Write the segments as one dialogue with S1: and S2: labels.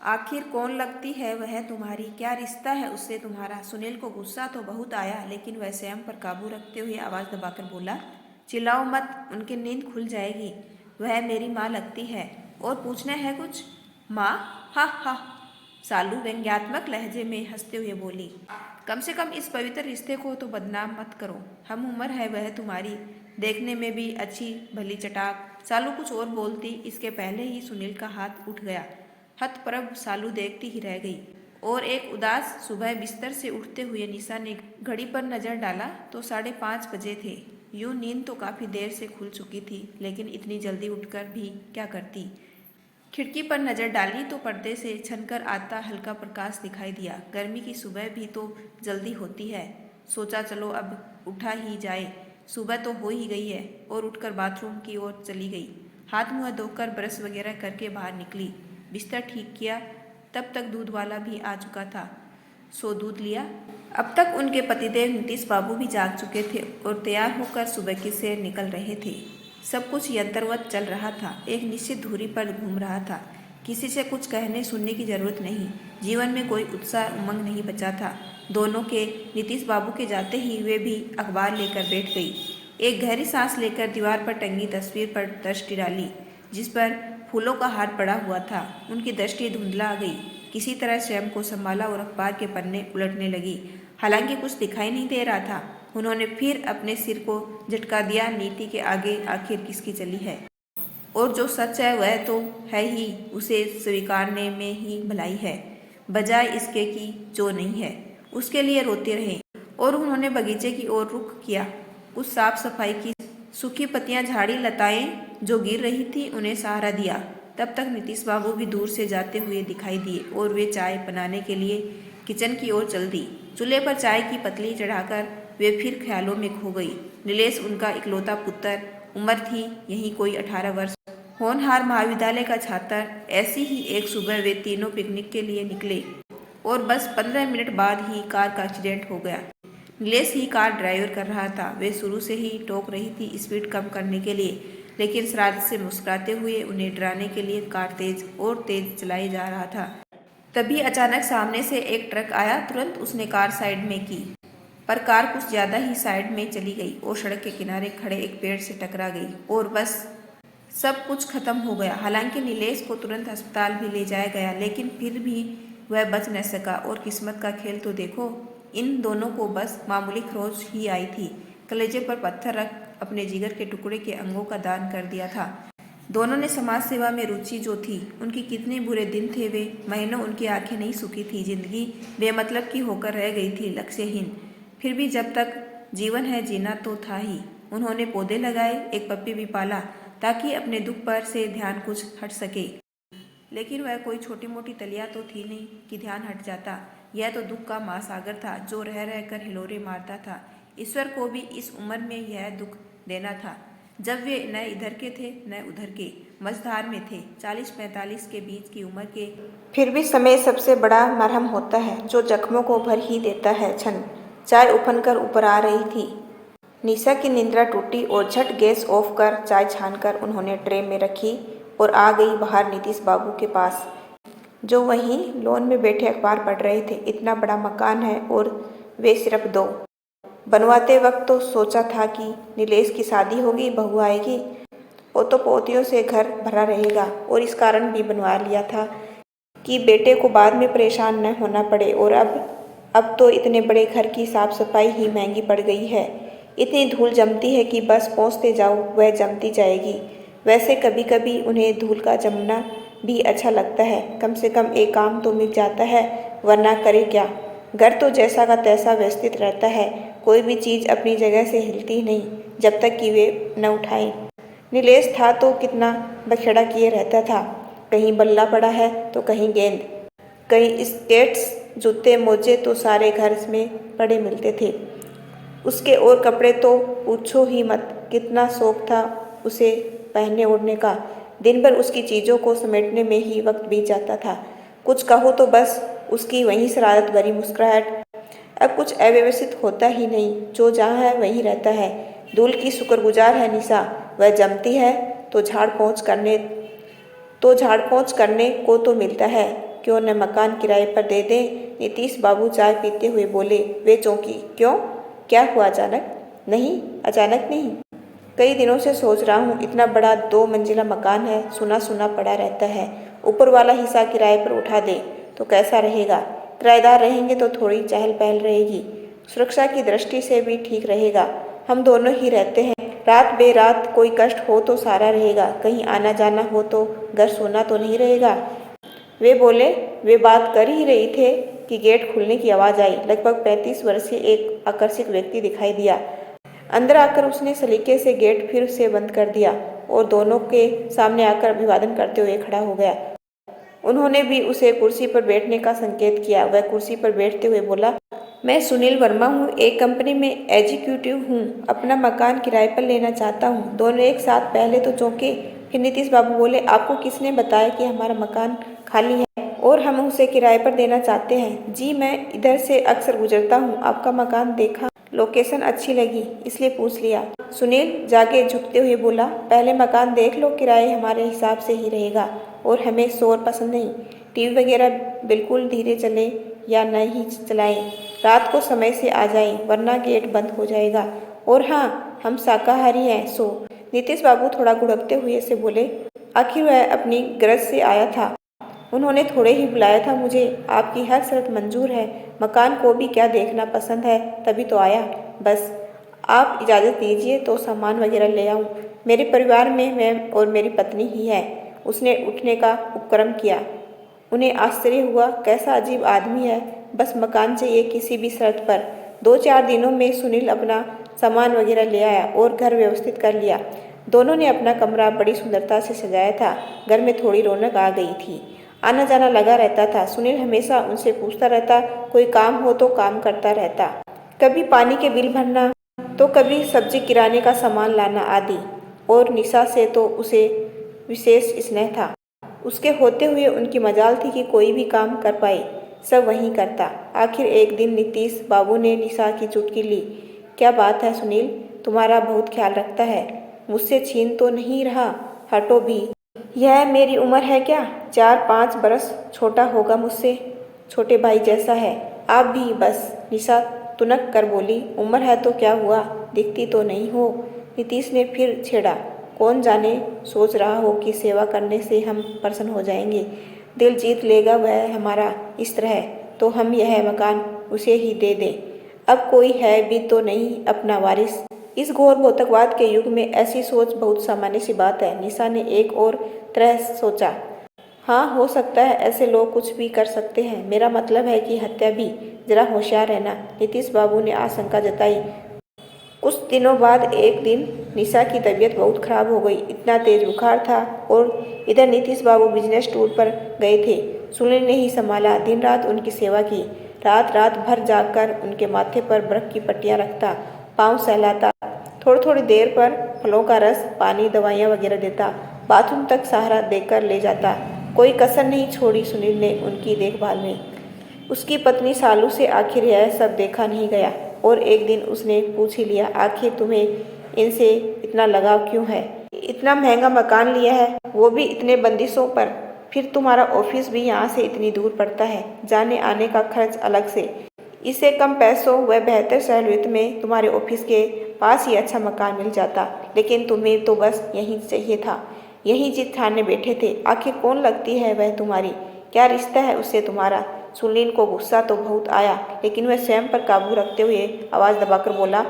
S1: आखिर कौन लगती है वह तुम्हारी, क्या रिश्ता है उससे तुम्हारा। सुनील को गुस्सा तो बहुत आया, लेकिन वह स्वयं पर काबू रखते हुए आवाज दबाकर बोला, चिल्लाओ मत, उनकी नींद खुल जाएगी। वह मेरी माँ लगती है। और पूछना है कुछ? माँ? हा हा। सालू व्यंग्यात्मक लहजे में हंसते हुए बोली, कम से कम इस पवित्र रिश्ते को तो बदनाम मत करो। हम उम्र है वह तुम्हारी, देखने में भी अच्छी भली चटाक। सालू कुछ और बोलती, इसके पहले ही सुनील का हाथ उठ गया। हतप्रभ सालू देखती ही रह गई। और एक उदास सुबह बिस्तर से उठते हुए निशा ने घड़ी पर नजर डाला तो 5:30 बजे थे। यूं नींद तो काफी देर से खुल चुकी थी, लेकिन इतनी जल्दी उठकर भी क्या करती। खिड़की पर नजर डाली तो पर्दे से छनकर आता हल्का प्रकाश दिखाई दिया। गर्मी की सुबह भी तो जल्दी होती है। सोचा चलो अब उठा ही जाए, सुबह तो हो ही गई है। और उठकर बाथरूम की ओर चली गई। हाथ मुंह धोकर ब्रश वगैरह करके बाहर निकली। बिस्तर ठीक किया, तब तक दूध वाला भी आ चुका था। सो दूध लिया। अब तक उनके पतिदेव नीतीश बाबू भी जाग चुके थे और तैयार होकर सुबह की सैर निकल रहे थे। सब कुछ यंत्रवत चल रहा था, एक निश्चित धुरी पर घूम रहा था। किसी से कुछ कहने सुनने की जरूरत नहीं। जीवन में कोई उत्साह उमंग नहीं बचा था। दोनों के नीतीश बाबू के जाते ही वे भी अखबार लेकर बैठ गई। एक गहरी सांस लेकर दीवार पर टंगी तस्वीर पर दृष्टि डाली, जिस पर फूलों का हार पड़ा हुआ था। उनकी दृष्टि धुंधला गई। किसी तरह स्वयं को संभाला और अखबार के पन्ने उलटने लगी। हालांकि कुछ दिखाई नहीं दे रहा था। उन्होंने फिर अपने सिर को झटका दिया। नीति के आगे आखिर किसकी चली है, और जो सच है वह तो है ही, उसे स्वीकारने में ही भलाई है, बजाय इसके कि जो नहीं है उसके लिए रोते रहे। और उन्होंने बगीचे की ओर रुख किया। उस साफ सफाई की सूखी पत्तियां, झाड़ी लताएं जो गिर रही थी, उन्हें सहारा दिया। तब तक नीतीश बाबू भी दूर से जाते हुए दिखाई दिए और वे चाय बनाने के लिए किचन की ओर चल दी। चूल्हे पर चाय की पतली चढ़ाकर वे फिर ख्यालों में खो गई। नीलेश उनका इकलौता पुत्र, उम्र थी यही कोई 18 वर्ष, होनहार महाविद्यालय का छात्र। ऐसी ही एक सुबह वे तीनों पिकनिक के लिए निकले और बस 15 मिनट बाद ही कार का एक्सीडेंट हो गया। नीलेश ही कार ड्राइवर कर रहा था। वे शुरू से ही टोक रही थी स्पीड कम करने के लिए, लेकिन शरारत से मुस्कुराते हुए उन्हें डराने के लिए कार तेज और तेज चलाई जा रहा था। तभी अचानक सामने से एक ट्रक आया। तुरंत उसने कार साइड में की, पर कार कुछ ज्यादा ही साइड में चली गई और सड़क के किनारे खड़े एक पेड़ से टकरा गई और बस सब कुछ खत्म हो गया। हालांकि नीलेश को तुरंत अस्पताल भी ले जाया गया, लेकिन फिर भी वह बच न सका। और किस्मत का खेल तो देखो, इन दोनों को बस मामूली खरोच ही आई थी। कलेजे पर पत्थर रख अपने जिगर के टुकड़े के अंगों का दान कर दिया था। दोनों ने समाज सेवा में रुचि जो थी। उनकी कितने बुरे दिन थे वे, महीनों उनकी आंखें नहीं सूखी थी। जिंदगी बेमतलब की होकर रह गई थी, लक्ष्यहीन। फिर भी जब तक जीवन है जीना तो था ही। उन्होंने पौधे लगाए, एक पप्पी भी पाला, ताकि अपने दुख पर से ध्यान कुछ हट सके। लेकिन वह कोई छोटी मोटी तलिया तो थी नहीं कि ध्यान हट जाता। यह तो दुख का महासागर था, जो रह रहकर हिलोरे मारता था। ईश्वर को भी इस उम्र में यह दुख देना था, जब वे न इधर के थे न उधर के, मझधार में थे, 40-45 के बीच की उम्र के। फिर भी समय सबसे बड़ा मरहम होता है, जो जख्मों को भर ही देता है। छन चाय उफन कर ऊपर आ रही थी। निशा की निंद्रा टूटी और झट गैस ऑफ कर चाय छानकर उन्होंने ट्रे में रखी और आ गई बाहर नीतीश बाबू के पास, जो वहीं लॉन में बैठे अखबार पढ़ रहे थे। इतना बड़ा मकान है और वे सिर्फ दो। बनवाते वक्त तो सोचा था कि नीलेश की शादी होगी, बहू आएगी, पोतों पोतियों से घर भरा रहेगा, और इस कारण भी बनवा लिया था कि बेटे को बाद में परेशान न होना पड़े। और अब तो इतने बड़े घर की साफ सफाई ही महंगी पड़ गई है। इतनी धूल जमती है कि बस पहुँचते जाओ वह जमती जाएगी। वैसे कभी कभी उन्हें धूल का जमना भी अच्छा लगता है, कम से कम एक काम तो मिल जाता है, वरना करे क्या। घर तो जैसा का तैसा व्यवस्थित रहता है, कोई भी चीज़ अपनी जगह से हिलती नहीं जब तक कि वे न उठाएं। नीलेश था तो कितना बखेड़ा किए रहता था, कहीं बल्ला पड़ा है तो कहीं गेंद, कहीं स्केट्स, जूते मोजे तो सारे घर में पड़े मिलते थे उसके। और कपड़े तो पूछो ही मत, कितना शौक था उसे पहनने ओढ़ने का। दिन भर उसकी चीज़ों को समेटने में ही वक्त बीत जाता था। कुछ कहो तो बस उसकी वही शरारत भरी मुस्कुराहट। अब कुछ अव्यवस्थित होता ही नहीं, जो जहाँ है वहीं रहता है। धूल की शुक्रगुजार है निशा, वह जमती है तो झाड़ पोंछ करने को तो मिलता है, क्यों न मकान किराए पर दे दें। नीतीश बाबू चाय पीते हुए बोले। वे चौंकी। क्यों, क्या हुआ अचानक? नहीं, अचानक नहीं, कई दिनों से सोच रहा हूँ। इतना बड़ा 2 मंजिला मकान है, सुना सुना पड़ा रहता है। ऊपर वाला हिस्सा किराए पर उठा दे तो कैसा रहेगा? किराएदार रहेंगे तो थोड़ी चहल पहल रहेगी, सुरक्षा की दृष्टि से भी ठीक रहेगा। हम दोनों ही रहते हैं, रात बेरात कोई कष्ट हो तो सारा रहेगा, कहीं आना जाना हो तो घर सोना तो नहीं रहेगा। वे बोले। वे बात कर ही रही थे कि गेट खुलने की आवाज़ आई। लगभग 35 वर्षीय एक आकर्षक व्यक्ति दिखाई दिया। अंदर आकर उसने सलीके से गेट फिर से बंद कर दिया और दोनों के सामने आकर अभिवादन करते हुए खड़ा हो गया। उन्होंने भी उसे कुर्सी पर बैठने का संकेत किया। वह कुर्सी पर बैठते हुए बोला। मैं सुनील वर्मा हूँ, एक कंपनी में एग्जीक्यूटिव हूँ, अपना मकान किराए पर लेना चाहता हूँ। दोनों एक साथ पहले तो चौंके, फिर नीतीश बाबू बोले। आपको किसने बताया कि हमारा मकान खाली है और हम उसे किराए पर देना चाहते हैं? जी, मैं इधर से अक्सर गुजरता हूँ, आपका मकान देखा, लोकेशन अच्छी लगी इसलिए पूछ लिया। सुनील जाके झुकते हुए बोला। पहले मकान देख लो, किराए हमारे हिसाब से ही रहेगा और हमें शोर पसंद नहीं। टीवी वगैरह बिल्कुल धीरे चले या न ही चलाएं। रात को समय से आ जाएं, वरना गेट बंद हो जाएगा। और हाँ, हम शाकाहारी हैं। सो नीतीश बाबू थोड़ा गुड़कते हुए से बोले। आखिर वह अपनी गरज से आया था, उन्होंने थोड़े ही बुलाया था मुझे। आपकी हर शर्त मंजूर है, मकान को भी क्या देखना पसंद है, तभी तो आया। बस आप इजाज़त दीजिए तो सामान वगैरह ले आऊँ। मेरे परिवार में मैं और मेरी पत्नी ही है। उसने उठने का उपक्रम किया। उन्हें आश्चर्य हुआ, कैसा अजीब आदमी है, बस मकान चाहिए किसी भी शर्त पर। 2-4 दिनों में सुनील अपना सामान वगैरह ले आया और घर व्यवस्थित कर लिया। दोनों ने अपना कमरा बड़ी सुंदरता से सजाया था। घर में थोड़ी रौनक आ गई थी, आना जाना लगा रहता था। सुनील हमेशा उनसे पूछता रहता, कोई काम हो तो काम करता रहता, कभी पानी के बिल भरना तो कभी सब्जी किराने का सामान लाना आदि। और निशा से तो उसे विशेष स्नेह था। उसके होते हुए उनकी मजाल थी कि कोई भी काम कर पाए, सब वहीं करता। आखिर एक दिन नीतीश बाबू ने निशा की चुटकी ली। क्या बात है सुनील, तुम्हारा बहुत ख्याल रखता है, मुझसे छीन तो नहीं रहा? हटो भी, यह मेरी उम्र है क्या? 4-5 बरस छोटा होगा मुझसे, छोटे भाई जैसा है। आप भी बस। निशा तुनक कर बोली। उम्र है तो क्या हुआ, दिखती तो नहीं हो। नीतीश ने फिर छेड़ा। कौन जाने सोच रहा हो कि सेवा करने से हम प्रसन्न हो जाएंगे, दिल जीत लेगा वह हमारा। इस तरह तो हम यह मकान उसे ही दे दें। अब कोई है भी तो नहीं अपना वारिस। इस घोर भौतिकवाद के युग में ऐसी सोच बहुत सामान्य सी बात है। निशा ने एक और तरह सोचा। हाँ, हो सकता है ऐसे लोग कुछ भी कर सकते हैं, मेरा मतलब है कि हत्या भी। जरा होशियार रहना, नीतीश बाबू ने आशंका जताई। कुछ दिनों बाद एक दिन निशा की तबीयत बहुत खराब हो गई। इतना तेज बुखार था और इधर नीतीश बाबू बिजनेस टूर पर गए थे। सुनील ने ही संभाला, दिन रात उनकी सेवा की। रात रात भर जागकर उनके माथे पर बर्फ की पट्टियाँ रखता, पाँव सहलाता, थोड़ी थोड़ी देर पर फलों का रस, पानी, दवाइयाँ वगैरह देता, बाथरूम तक सहारा देकर ले जाता। कोई कसर नहीं छोड़ी सुनील ने उनकी देखभाल में। उसकी पत्नी सालू से आखिर यह सब देखा नहीं गया और एक दिन उसने पूछ ही लिया, आखिर तुम्हें इनसे इतना लगाव क्यों है? इतना महंगा मकान लिया है, वो भी इतने बंदिशों पर, फिर तुम्हारा ऑफिस भी यहाँ से इतनी दूर पड़ता है, जाने आने का खर्च अलग से। इससे कम पैसों व बेहतर सहूलियत में तुम्हारे ऑफिस के पास ही अच्छा मकान मिल जाता, लेकिन तुम्हें तो बस यहीं चाहिए था, यहीं जिद ठाने बैठे थे। आखिर कौन लगती है वह तुम्हारी, क्या रिश्ता है उससे तुम्हारा? सुनील को गुस्सा तो बहुत आया, लेकिन वह स्वयं पर काबू रखते हुए आवाज़ दबाकर बोला।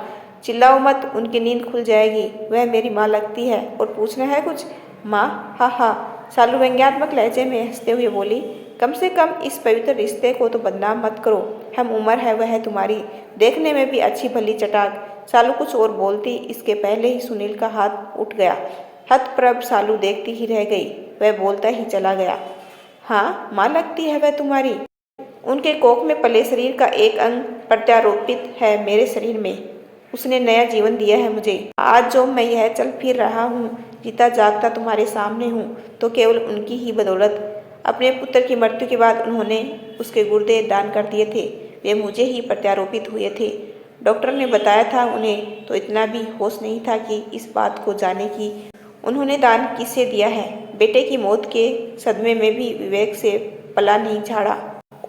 S1: चिल्लाओ मत, उनकी नींद खुल जाएगी। वह मेरी माँ लगती है। और पूछना है कुछ? माँ? हा हा, सालू व्यंग्यात्मक लहजे में हंसते हुए बोली। कम से कम इस पवित्र रिश्ते को तो बदनाम मत करो। हम उम्र है वह तुम्हारी, देखने में भी अच्छी भली चटाक। सालू कुछ और बोलती, इसके पहले ही सुनील का हाथ उठ गया। हतप्रभ सालू देखती ही रह गई। वह बोलता ही चला गया। हाँ, माँ लगती है वह तुम्हारी। उनके कोख में पले शरीर का एक अंग प्रत्यारोपित है मेरे शरीर में। उसने नया जीवन दिया है मुझे। आज जो मैं यह चल फिर रहा हूँ, जीता जागता तुम्हारे सामने हूँ, तो केवल उनकी ही बदौलत। अपने पुत्र की मृत्यु के बाद उन्होंने उसके गुर्दे दान कर दिए थे। वे मुझे ही प्रत्यारोपित हुए थे। डॉक्टर ने बताया था उन्हें, तो इतना भी होश नहीं था कि इस बात को जाने की उन्होंने दान किसे दिया है। बेटे की मौत के सदमे में भी विवेक से पला नहीं झाड़ा।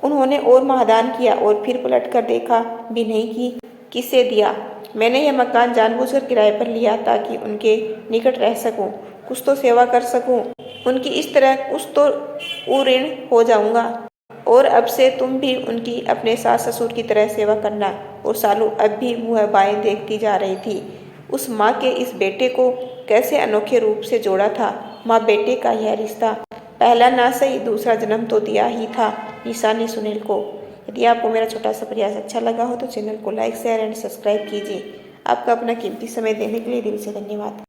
S1: उन्होंने और महादान किया और फिर पलट कर देखा भी नहीं कि किसे दिया। मैंने यह मकान जानबूझकर किराए पर लिया ताकि उनके निकट रह सकूं, कुछ तो सेवा कर सकूं। उनकी इस तरह कुछ तो ऋण हो जाऊंगा। और अब से तुम भी उनकी अपने सास ससुर की तरह सेवा करना। और सालू अब भी मुँह बाएं देखती जा रही थी। उस माँ के इस बेटे को कैसे अनोखे रूप से जोड़ा था। माँ बेटे का यह रिश्ता पहला ना सही दूसरा जन्म तो दिया ही था निशानी सुनील को। यदि आपको मेरा छोटा सा प्रयास अच्छा लगा हो तो चैनल को लाइक शेयर एंड सब्सक्राइब कीजिए। आपका अपना कीमती समय देने के लिए दिल से धन्यवाद।